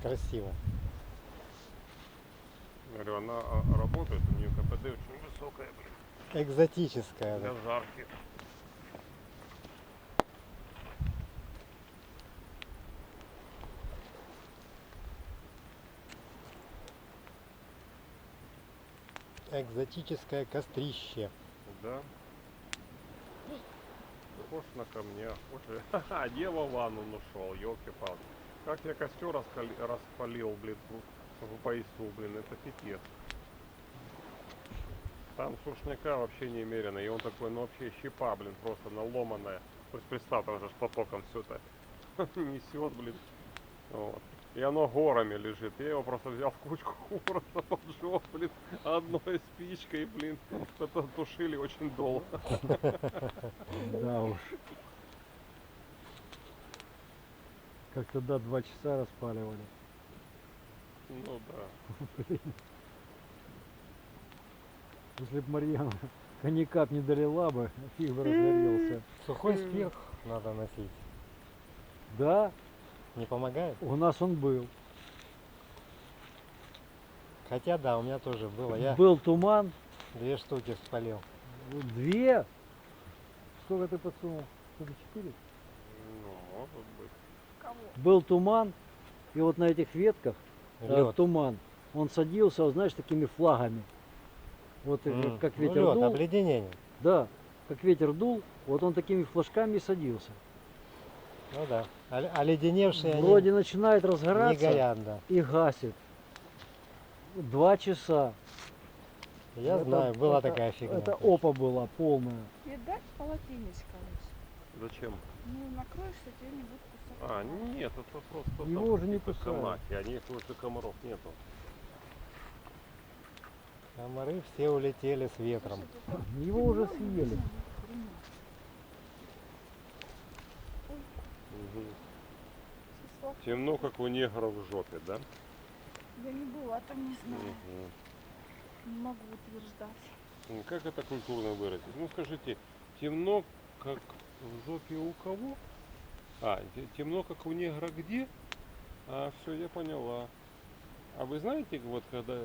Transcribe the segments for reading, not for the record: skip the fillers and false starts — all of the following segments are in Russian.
Красиво. Говорю, она работает, у нее КПД очень высокое, блин, Экзотическое. для Да. жарки. Экзотическое кострище. Да. Похож на камнях. Уже. Ха-ха, дева в ванну нашел, елки-палки. Как я костер распалил, блин, в поясу, блин, это пипец. Там сушняка вообще немерено, и он такой, ну вообще щепа, блин, просто наломанная. То есть представь, там же с потоком все это несет, блин. Вот. И оно горами лежит. Я его просто взял в кучку, просто поджег, блин, одной спичкой, блин. Это тушили очень долго. Да уж. Как тогда 2 часа распаливали. Ну да. Если бы Марьяна коньяка не долила бы, фиг бы разгорелся. Сухой спирт надо носить. Да, Не помогает? у нас он был. Хотя да, у меня тоже было. Я Был туман, 2 штуки спалил. 2. Сколько ты подсунул? Сколько, 4? Ну, может быть. Был туман, и вот на этих ветках Лед. туман, он садился, вот, знаешь, такими флагами. Вот как Ну, ветер лед, дул. обледенение. Да, как ветер дул, вот он такими флажками и садился. Ну да. Оледеневшие Вроде начинает они не разгораться горят, да. и гасит. 2 часа. Я Это- знаю, была это- такая фигня. Это опа была полная. Видать, полотенечко лучше. Зачем? Ну, накроешься, тебе не будет кусок. А, нет, это просто Его там уже не какие-то кусают. комахи, а них уже комаров нету. Комары все улетели с ветром. Его уже съели. Угу. Темно, как у негров в жопе, да? Я не была там, не знаю. Угу. Не могу утверждать. Как это культурно выразить? Ну скажите, темно, как в жопе у кого? А, темно, как у негра где? А, все, я поняла. А вы знаете, вот когда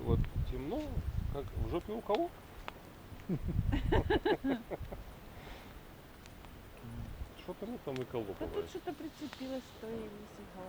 вот темно, как в жопе у кого? Что-то мы там Да выколупываем. тут что-то прицепилось, что и висит голова.